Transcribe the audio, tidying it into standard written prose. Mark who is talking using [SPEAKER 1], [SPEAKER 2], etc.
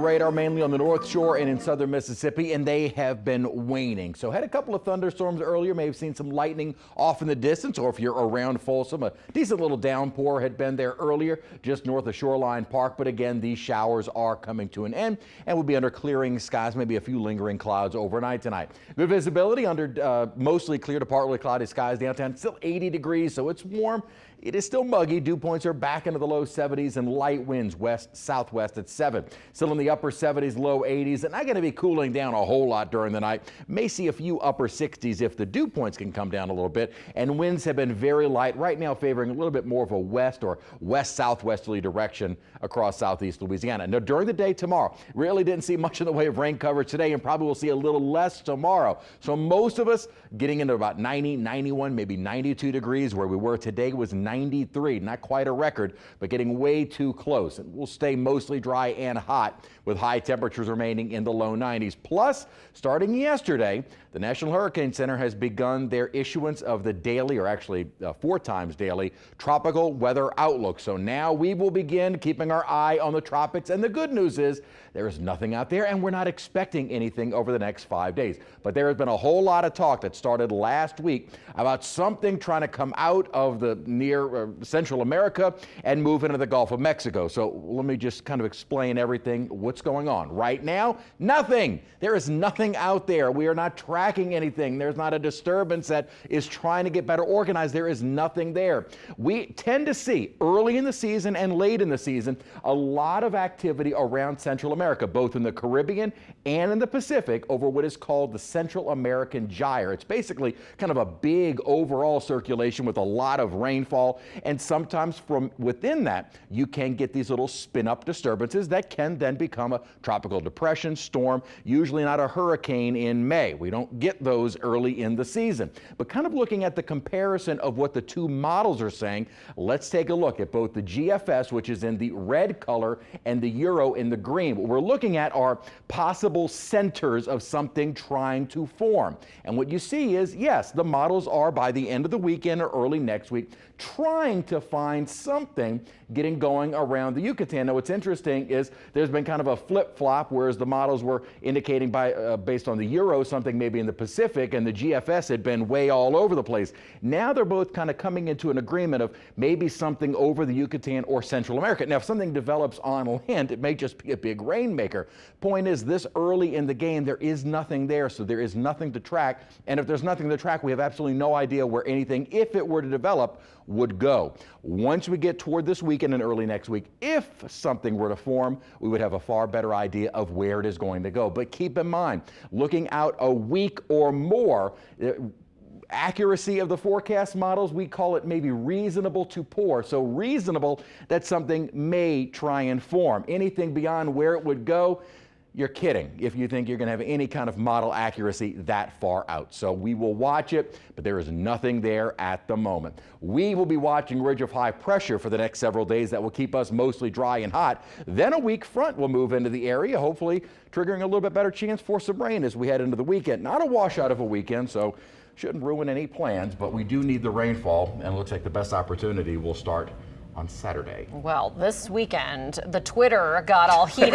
[SPEAKER 1] Radar mainly on the North Shore and in southern Mississippi, and they have been waning. So had a couple of thunderstorms earlier, may have seen some lightning off in the distance, or if you're around Folsom, a decent little downpour had been there earlier just north of Shoreline Park. But again, these showers are coming to an end and will be under clearing skies, maybe a few lingering clouds overnight tonight. Good visibility under mostly clear to partly cloudy skies downtown. Still 80 degrees, so it's warm. It is still muggy. Dew points are back into the low 70s and light winds west-southwest at 7. Still in the upper 70s, low 80s, and not going to be cooling down a whole lot during the night. May see a few upper 60s if the dew points can come down a little bit. And winds have been very light right now, favoring a little bit more of a west or west-southwesterly direction across southeast Louisiana. Now, during the day tomorrow, really didn't see much in the way of rain coverage today, and probably will see a little less tomorrow. So most of us getting into about 90, 91, maybe 92 degrees. Where we were today was 93, not quite a record, but getting way too close. And we'll stay mostly dry and hot with high temperatures remaining in the low 90s. Plus, starting yesterday, the National Hurricane Center has begun their issuance of the daily, or actually 4 times daily, tropical weather outlook. So now we will begin keeping our eye on the tropics. And the good news is there is nothing out there, and we're not expecting anything over the next 5 days. But there has been a whole lot of talk that started last week about something trying to come out of the near Central America and move into the Gulf of Mexico. So let me just kind of explain everything, what's going on. Right now, nothing. There is nothing out there. We are not tracking anything. There's not a disturbance that is trying to get better organized. There is nothing there. We tend to see early in the season and late in the season a lot of activity around Central America, both in the Caribbean and in the Pacific, over what is called the Central American Gyre. It's basically kind of a big overall circulation with a lot of rainfall. And sometimes from within that, you can get these little spin-up disturbances that can then become a tropical depression, storm, usually not a hurricane in May. We don't get those early in the season. But kind of looking at the comparison of what the two models are saying, let's take a look at both the GFS, which is in the red color, and the Euro in the green. What we're looking at are possible centers of something trying to form. And what you see is, yes, the models are by the end of the weekend or early next week trying to find something getting going around the Yucatan. Now, what's interesting is there's been kind of a flip-flop, whereas the models were indicating based on the Euro something maybe in the Pacific, and the GFS had been way all over the place. Now they're both kind of coming into an agreement of maybe something over the Yucatan or Central America. Now, if something develops on land, it may just be a big rainmaker. Point is, this early in the game, there is nothing there, so there is nothing to track. And if there's nothing to track, we have absolutely no idea where anything, if it were to develop, would go. Once we get toward this weekend and early next week, if something were to form, we would have a far better idea of where it is going to go. But keep in mind, looking out a week or more, accuracy of the forecast models, we call it maybe reasonable to poor. So reasonable that something may try and form. Anything beyond where it would go, you're kidding if you think you're going to have any kind of model accuracy that far out. So we will watch it, but there is nothing there at the moment. We will be watching ridge of high pressure for the next several days that will keep us mostly dry and hot. Then a weak front will move into the area, hopefully triggering a little bit better chance for some rain as we head into the weekend. Not a washout of a weekend, so shouldn't ruin any plans, but we do need the rainfall, and it looks like the best opportunity will start on Saturday.
[SPEAKER 2] Well, this weekend, the Twitter got all heated.